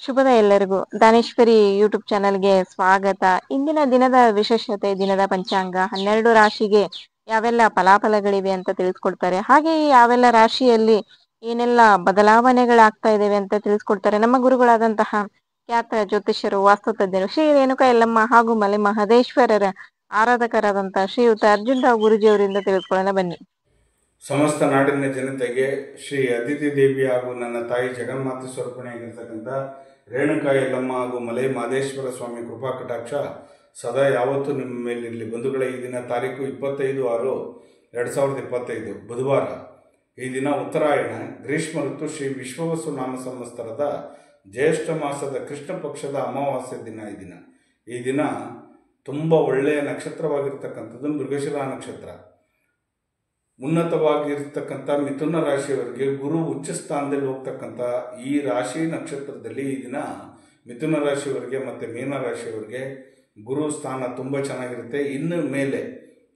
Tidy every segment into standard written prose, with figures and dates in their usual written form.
ಶುಭೋದಯ ಎಲ್ಲರಿಗೂ. ದಾನೇಶ್ವರಿ ಯೂಟ್ಯೂಬ್ ಚಾನಲ್ಗೆ ಸ್ವಾಗತ. ಇಂದಿನ ದಿನದ ವಿಶೇಷತೆ, ದಿನದ ಪಂಚಾಂಗ, 12 ರಾಶಿಗೆ ಯಾವೆಲ್ಲ ಫಲಾಫಲಗಳಿವೆ ಅಂತ ತಿಳಿಸ್ಕೊಡ್ತಾರೆ. ಹಾಗೆ ಯಾವೆಲ್ಲ ರಾಶಿಯಲ್ಲಿ ಏನೆಲ್ಲ ಬದಲಾವಣೆಗಳಾಗ್ತಾ ಇದಾವೆ ಅಂತ ತಿಳಿಸ್ಕೊಡ್ತಾರೆ ನಮ್ಮ ಗುರುಗಳಾದಂತಹ ಖ್ಯಾತ ಜ್ಯೋತಿಷ್ಯರು, ವಾಸ್ತುತಜ್ಞರು, ಶ್ರೀ ರೇಣುಕಾ ಯಲ್ಲಮ್ಮ ಹಾಗೂ ಮಲೆ ಮಹದೇಶ್ವರರ ಆರಾಧಕರಾದಂತಹ ಶ್ರೀಯುತ ಅರ್ಜುನ್ ರಾವ್ ಗುರುಜಿ ಅವರಿಂದ ತಿಳಿದುಕೊಳ್ಳೋಣ ಬನ್ನಿ. ಸಮಸ್ತ ನಾಡಿನ ಜನತೆಗೆ ಶ್ರೀ ಅದಿತಿ ದೇವಿ ಹಾಗೂ ನನ್ನ ತಾಯಿ ಜಗನ್ಮಾತೆ ಸ್ವರೂಪಿಣಿಯಾಗಿರ್ತಕ್ಕಂಥ ರೇಣುಕಾ ಯಲ್ಲಮ್ಮ ಹಾಗೂ ಮಲೆ ಮಹದೇಶ್ವರ ಸ್ವಾಮಿ ಕೃಪಾ ಕಟಾಕ್ಷ ಸದಾ ಯಾವತ್ತೂ ನಿಮ್ಮ ಮೇಲಿರಲಿ. ಬಂಧುಗಳೇ, ಈ ದಿನ ತಾರೀಕು 25/6/2025 ಬುಧವಾರ. ಈ ದಿನ ಉತ್ತರಾಯಣ, ಗ್ರೀಷ್ಮ ಋತು, ಶ್ರೀ ವಿಶ್ವವಸು ನಾಮ ಸಂವತ್ಸರದ ಜ್ಯೇಷ್ಠ ಮಾಸದ ಕೃಷ್ಣ ಪಕ್ಷದ ಅಮಾವಾಸ್ಯೆ ದಿನ. ಈ ದಿನ ತುಂಬ ಒಳ್ಳೆಯ ನಕ್ಷತ್ರವಾಗಿರ್ತಕ್ಕಂಥದ್ದು ಮೃಗಶಿರ ನಕ್ಷತ್ರ. ಉನ್ನತವಾಗಿರ್ತಕ್ಕಂಥ ಮಿಥುನ ರಾಶಿಯವರಿಗೆ ಗುರು ಉಚ್ಚ ಸ್ಥಾನದಲ್ಲಿ ಹೋಗ್ತಕ್ಕಂಥ ಈ ರಾಶಿ ನಕ್ಷತ್ರದಲ್ಲಿ ಈ ದಿನ ಮಿಥುನ ರಾಶಿಯವರಿಗೆ ಮತ್ತು ಮೀನ ರಾಶಿಯವರಿಗೆ ಗುರು ಸ್ಥಾನ ತುಂಬ ಚೆನ್ನಾಗಿರುತ್ತೆ. ಇನ್ನು ಮೇಲೆ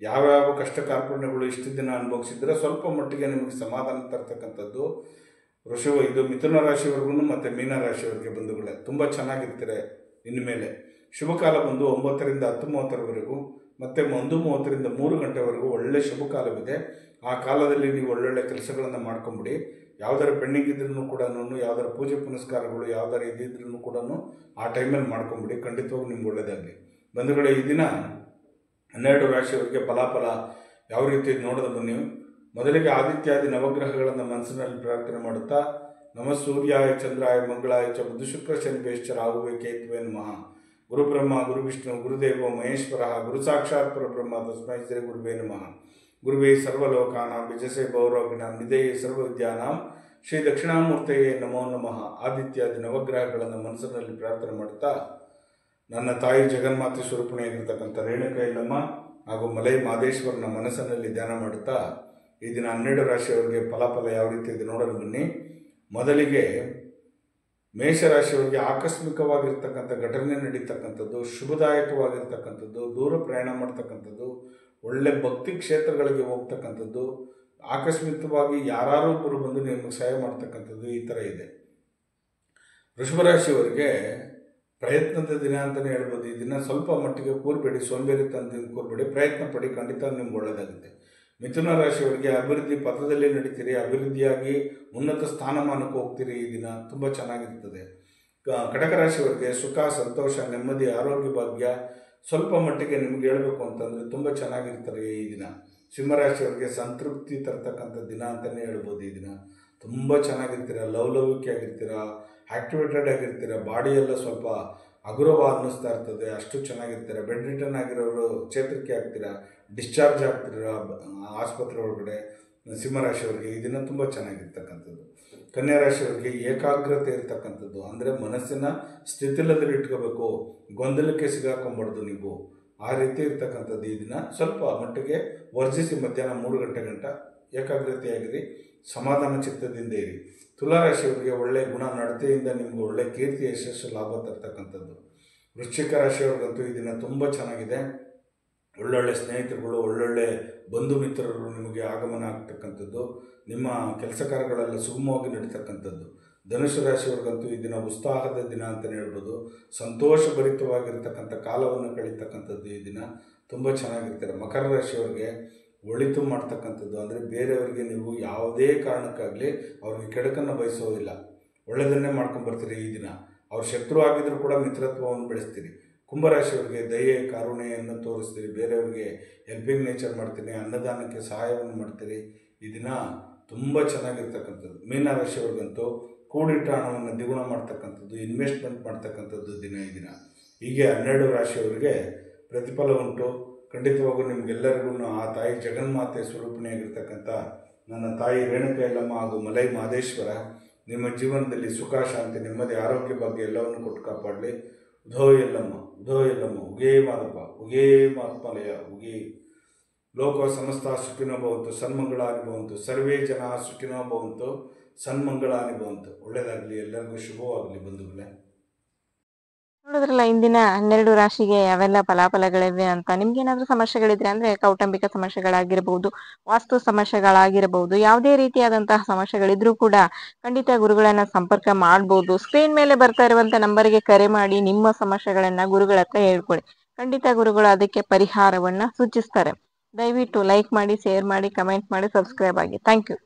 ಯಾವ್ಯಾವ ಕಷ್ಟ ಕಾರ್ಪಣ್ಯಗಳು ಇಷ್ಟು ದಿನ ಅನುಭವಿಸಿದ್ರೆ ಸ್ವಲ್ಪ ಮಟ್ಟಿಗೆ ನಿಮಗೆ ಸಮಾಧಾನ ತರ್ತಕ್ಕಂಥದ್ದು ಇದು ಮಿಥುನ ರಾಶಿಯವರೆಗೂ ಮತ್ತು ಮೀನ ರಾಶಿಯವರಿಗೆ ಬಂಧುಗಳೇ ತುಂಬ ಚೆನ್ನಾಗಿರ್ತಾರೆ. ಇನ್ನು ಮೇಲೆ ಶುಭ ಕಾಲ ಬಂದು 9ರಿಂದ 10:30ವರೆಗೂ ಮತ್ತು 1:30ರಿಂದ 3 ಗಂಟೆವರೆಗೂ ಒಳ್ಳೆ ಶುಭ ಕಾಲವಿದೆ. ಆ ಕಾಲದಲ್ಲಿ ನೀವು ಒಳ್ಳೊಳ್ಳೆ ಕೆಲಸಗಳನ್ನು ಮಾಡ್ಕೊಂಬಿಡಿ. ಯಾವುದರ ಪೆಂಡಿಂಗ್ ಇದ್ರೂ ಕೂಡ, ಯಾವುದರ ಪೂಜೆ ಪುನಸ್ಕಾರಗಳು ಯಾವುದರ ಇದ್ದಿದ್ರೂ ಕೂಡ ಆ ಟೈಮಲ್ಲಿ ಮಾಡ್ಕೊಂಬಿಡಿ. ಖಂಡಿತವಾಗೂ ನಿಮ್ಗೆ ಒಳ್ಳೆಯದಾಗಲಿ. ಬಂಧುಗಳೇ, ಈ ದಿನ 12 ರಾಶಿಯವರಿಗೆ ಫಲಾಫಲ ಯಾವ ರೀತಿ ನೋಡೋದು ಬನ್ನಿ. ಮೊದಲಿಗೆ ಆದಿತ್ಯಾದಿ ನವಗ್ರಹಗಳನ್ನು ಮನಸ್ಸಿನಲ್ಲಿ ಪ್ರಾರ್ಥನೆ ಮಾಡುತ್ತಾ, ನಮ ಸೂರ್ಯಾಯ ಚಂದ್ರಾಯ ಮಂಗಳಾಯ ಚ ಬುಧ ಶುಕ್ರ ಶನಿ ಬೇಶ್ಚ ರಾಹುವೇ ಕೇತುವೇ ನಮಃ. ಗುರು ಬ್ರಹ್ಮ ಗುರು ವಿಷ್ಣು ಗುರುದೇವ ಮಹೇಶ್ವರ ಗುರು ಸಾಕ್ಷಾತ್ ಪರಬ್ರಹ್ಮ ತಸ್ಮೈ ಶ್ರೀ ಗುರುವೇ ನಮಃ. ಗುರುವೇ ಸರ್ವಲೋಕಾನಾಂ ವಿಜಸೇ ಭೌರೋಗಿಣಾಂ ನಿಧೇಯೇ ಸರ್ವವಿದ್ಯಾನಾಂ ಶ್ರೀ ದಕ್ಷಿಣಾಮೂರ್ತಿಯೇ ನಮೋ ನಮಃ. ಆದಿತ್ಯಾದಿ ನವಗ್ರಹಗಳನ್ನು ಮನಸ್ಸಿನಲ್ಲಿ ಪ್ರಾರ್ಥನೆ ಮಾಡುತ್ತಾ, ನನ್ನ ತಾಯಿ ಜಗನ್ಮಾತೆ ಸ್ವರೂಪಿಣಿಯಾಗಿರ್ತಕ್ಕಂಥ ರೇಣುಕಾ ಯಲ್ಲಮ್ಮ ಹಾಗೂ ಮಲೆ ಮಹದೇಶ್ವರನ ಮನಸ್ಸಿನಲ್ಲಿ ಧ್ಯಾನ ಮಾಡುತ್ತಾ ಈ ದಿನ 12 ರಾಶಿಯವರಿಗೆ ಫಲಾಫಲ ಯಾವ ರೀತಿ ಇದೆ ನೋಡಲು ಬನ್ನಿ. ಮೊದಲಿಗೆ ಮೇಷರಾಶಿಯವರಿಗೆ ಆಕಸ್ಮಿಕವಾಗಿರ್ತಕ್ಕಂಥ ಘಟನೆ ನಡೀತಕ್ಕಂಥದ್ದು, ಶುಭದಾಯಕವಾಗಿರ್ತಕ್ಕಂಥದ್ದು, ದೂರ ಪ್ರಯಾಣ ಮಾಡ್ತಕ್ಕಂಥದ್ದು, ಒಳ್ಳೆ ಭಕ್ತಿ ಕ್ಷೇತ್ರಗಳಿಗೆ ಹೋಗ್ತಕ್ಕಂಥದ್ದು, ಆಕಸ್ಮಿಕವಾಗಿ ಯಾರೊಬ್ಬರು ಬಂದು ನಿಮಗೆ ಸಹಾಯ ಮಾಡ್ತಕ್ಕಂಥದ್ದು, ಈ ಥರ ಇದೆ. ವೃಷಭರಾಶಿಯವರಿಗೆ ಪ್ರಯತ್ನದ ದಿನ ಅಂತಲೇ ಹೇಳ್ಬೋದು. ಈ ದಿನ ಸ್ವಲ್ಪ ಮಟ್ಟಿಗೆ ಕೂರಬೇಡಿ, ಸೋಂಬೇರಿತನ ಕೂರಬೇಡಿ, ಪ್ರಯತ್ನ ಪಡಿ, ಖಂಡಿತ ನಿಮ್ಗೆ ಒಳ್ಳೆಯದಾಗುತ್ತೆ. ಮಿಥುನ ರಾಶಿಯವರಿಗೆ ಅಭಿವೃದ್ಧಿ ಪಥದಲ್ಲಿ ನಡೀತೀರಿ, ಅಭಿವೃದ್ಧಿಯಾಗಿ ಉನ್ನತ ಸ್ಥಾನಮಾನಕ್ಕೆ ಹೋಗ್ತೀರಿ. ಈ ದಿನ ತುಂಬ ಚೆನ್ನಾಗಿರ್ತದೆ. ಕಟಕ ರಾಶಿಯವರಿಗೆ ಸುಖ, ಸಂತೋಷ, ನೆಮ್ಮದಿ, ಆರೋಗ್ಯ ಭಾಗ್ಯ ಸ್ವಲ್ಪ ಮಟ್ಟಿಗೆ ನಿಮ್ಗೆ ಹೇಳಬೇಕು ಅಂತಂದರೆ ತುಂಬ ಚೆನ್ನಾಗಿರ್ತಾರೆ ಈ ದಿನ. ಸಿಂಹರಾಶಿಯವರಿಗೆ ಸಂತೃಪ್ತಿ ತರ್ತಕ್ಕಂಥ ದಿನ ಅಂತಲೇ ಹೇಳ್ಬೋದು. ಈ ದಿನ ತುಂಬ ಚೆನ್ನಾಗಿರ್ತೀರ, ಲವಲವಿಕೆ ಆಗಿರ್ತೀರ, ಆ್ಯಕ್ಟಿವೇಟೆಡ್ ಆಗಿರ್ತೀರ, ಬಾಡಿಯೆಲ್ಲ ಸ್ವಲ್ಪ ಹಗುರವ ಅನ್ನಿಸ್ತಾ ಇರ್ತದೆ, ಅಷ್ಟು ಚೆನ್ನಾಗಿರ್ತೀರ. ಬೆಡ್ ರಿಟರ್ನ್ ಆಗಿರೋರು ಚೇತರಿಕೆ ಆಗ್ತೀರಾ, ಡಿಸ್ಚಾರ್ಜ್ ಆಗ್ತೀರ ಆಸ್ಪತ್ರೆ ಒಳಗಡೆ. ಸಿಂಹರಾಶಿಯವರಿಗೆ ಈ ದಿನ ತುಂಬ ಚೆನ್ನಾಗಿರ್ತಕ್ಕಂಥದ್ದು. ಕನ್ಯಾ ರಾಶಿಯವರಿಗೆ ಏಕಾಗ್ರತೆ ಇರ್ತಕ್ಕಂಥದ್ದು, ಅಂದರೆ ಮನಸ್ಸಿನ ಸ್ಥಿತಿಲದಲ್ಲಿ ಇಟ್ಕೋಬೇಕು, ಗೊಂದಲಕ್ಕೆ ಸಿಗಾಕೊಂಬಾರ್ದು ನೀವು, ಆ ರೀತಿ ಇರ್ತಕ್ಕಂಥದ್ದು. ಈ ದಿನ ಸ್ವಲ್ಪ ಮಟ್ಟಿಗೆ ವರ್ಜಿಸಿ ಮಧ್ಯಾಹ್ನ 3 ಗಂಟೆ ಗಂಟ ಏಕಾಗ್ರತೆಯಾಗಿರಿ, ಸಮಾಧಾನ ಚಿತ್ತದಿಂದ ಇರಿ. ತುಲಾರಾಶಿಯವರಿಗೆ ಒಳ್ಳೆಯ ಗುಣ ನಡತೆಯಿಂದ ನಿಮಗೆ ಒಳ್ಳೆ ಕೀರ್ತಿ, ಯಶಸ್ಸು, ಲಾಭ ತರ್ತಕ್ಕಂಥದ್ದು. ವೃಶ್ಚಿಕ ರಾಶಿಯವ್ರಿಗಂತೂ ಈ ದಿನ ತುಂಬ ಚೆನ್ನಾಗಿದೆ. ಒಳ್ಳೊಳ್ಳೆ ಸ್ನೇಹಿತರುಗಳು, ಒಳ್ಳೊಳ್ಳೆ ಬಂಧು ಮಿತ್ರರು ನಿಮಗೆ ಆಗಮನ ಆಗ್ತಕ್ಕಂಥದ್ದು, ನಿಮ್ಮ ಕೆಲಸ ಕಾರ್ಯಗಳೆಲ್ಲ ಸುಗಮವಾಗಿ ನಡೀತಕ್ಕಂಥದ್ದು. ಧನುಸು ರಾಶಿಯವ್ರಿಗಂತೂ ಈ ದಿನ ಉತ್ಸಾಹದ ದಿನ ಅಂತಲೇ ಹೇಳ್ಬೋದು. ಸಂತೋಷಭರಿತವಾಗಿರ್ತಕ್ಕಂಥ ಕಾಲವನ್ನು ಕಳೀತಕ್ಕಂಥದ್ದು ಈ ದಿನ ತುಂಬ ಚೆನ್ನಾಗಿರ್ತಾರೆ. ಮಕರ ರಾಶಿಯವರಿಗೆ ಒಳಿತು ಮಾಡ್ತಕ್ಕಂಥದ್ದು, ಅಂದರೆ ಬೇರೆಯವರಿಗೆ ನೀವು ಯಾವುದೇ ಕಾರಣಕ್ಕಾಗಲಿ ಅವ್ರಿಗೆ ಕೆಡಕನ್ನು ಬಯಸೋದಿಲ್ಲ, ಒಳ್ಳೆಯದನ್ನೇ ಮಾಡ್ಕೊಂಬರ್ತೀರಿ. ಈ ದಿನ ಅವ್ರ ಶತ್ರು ಆಗಿದ್ರೂ ಕೂಡ ಮಿತ್ರತ್ವವನ್ನು ಬೆಳೆಸ್ತೀರಿ. ಕುಂಭರಾಶಿಯವರಿಗೆ ದಯೆ, ಕರುಣೆಯನ್ನು ತೋರಿಸ್ತೀರಿ, ಬೇರೆಯವರಿಗೆ ಹೆಲ್ಪಿಂಗ್ ನೇಚರ್ ಮಾಡ್ತೀನಿ, ಅನ್ನದಾನಕ್ಕೆ ಸಹಾಯವನ್ನು ಮಾಡ್ತೀರಿ. ಈ ದಿನ ತುಂಬ ಚೆನ್ನಾಗಿರ್ತಕ್ಕಂಥದ್ದು. ಮೀನರಾಶಿಯವ್ರಿಗಂತೂ ಕೂಡಿಟ್ಟ ಹಣವನ್ನು ದ್ವಿಗುಣ ಮಾಡ್ತಕ್ಕಂಥದ್ದು, ಇನ್ವೆಸ್ಟ್ಮೆಂಟ್ ಮಾಡ್ತಕ್ಕಂಥದ್ದು ದಿನ ಈ ದಿನ. ಹೀಗೆ 12 ರಾಶಿಯವರಿಗೆ ಪ್ರತಿಫಲ ಉಂಟು. ಖಂಡಿತವಾಗೂ ನಿಮಗೆಲ್ಲರಿಗೂ ಆ ತಾಯಿ ಜಗನ್ಮಾತೆ ಸ್ವರೂಪಿಣಿಯಾಗಿರ್ತಕ್ಕಂಥ ನನ್ನ ತಾಯಿ ರೇಣುಕಾ ಯಲ್ಲಮ್ಮ ಹಾಗೂ ಮಲೈ ಮಹದೇಶ್ವರ ನಿಮ್ಮ ಜೀವನದಲ್ಲಿ ಸುಖ, ಶಾಂತಿ, ನೆಮ್ಮದಿ, ಆರೋಗ್ಯ ಭಾಗ್ಯ ಎಲ್ಲವನ್ನು ಕೊಟ್ಟು ಕಾಪಾಡಲಿ. ಉಧೋ ಯಲ್ಲಮ್ಮ, ಉಧೋ ಯಲ್ಲಮ್ಮ, ಉಗೇ ಮಾದಪ್ಪ, ಉಗೇ ಮಾತ್ಮಲಯ, ಉಗೇ. ಲೋಕ ಸಮಸ್ತ ಸುಖಿನೋ ಭವಂತು, ಸನ್ಮಂಗಳಾನಿ ಭವಂತು, ಸರ್ವೇ ಜನ ಸುಖಿನೋ ಭವಂತು, ಸನ್ಮಂಗಳಾನಿ ಭವಂತು. ಒಳ್ಳೆಯದಾಗಲಿ, ಎಲ್ಲರಿಗೂ ಶುಭವಾಗಲಿ ಬಂಧುಗಳೇ. ನೋಡಿದ್ರಲ್ಲ ಇಂದಿನ 12 ರಾಶಿಗೆ ಯಾವೆಲ್ಲ ಫಲಾಫಲಗಳಿವೆ ಅಂತ. ನಿಮ್ಗೇನಾದ್ರೂ ಸಮಸ್ಯೆಗಳಿದ್ರೆ ಅಂದ್ರೆ ಕೌಟುಂಬಿಕ ಸಮಸ್ಯೆಗಳಾಗಿರ್ಬಹುದು, ವಾಸ್ತು ಸಮಸ್ಯೆಗಳಾಗಿರಬಹುದು, ಯಾವುದೇ ರೀತಿಯಾದಂತಹ ಸಮಸ್ಯೆಗಳಿದ್ರೂ ಕೂಡ ಖಂಡಿತ ಗುರುಗಳನ್ನ ಸಂಪರ್ಕ ಮಾಡ್ಬೋದು. ಸ್ಕ್ರೀನ್ ಮೇಲೆ ಬರ್ತಾ ಇರುವಂತ ನಂಬರ್ಗೆ ಕರೆ ಮಾಡಿ ನಿಮ್ಮ ಸಮಸ್ಯೆಗಳನ್ನ ಗುರುಗಳ ಹತ್ರ ಹೇಳ್ಕೊಳ್ಳಿ. ಖಂಡಿತ ಗುರುಗಳು ಅದಕ್ಕೆ ಪರಿಹಾರವನ್ನ ಸೂಚಿಸ್ತಾರೆ. ದಯವಿಟ್ಟು ಲೈಕ್ ಮಾಡಿ, ಶೇರ್ ಮಾಡಿ, ಕಮೆಂಟ್ ಮಾಡಿ, ಸಬ್ಸ್ಕ್ರೈಬ್ ಆಗಿ. Thank you.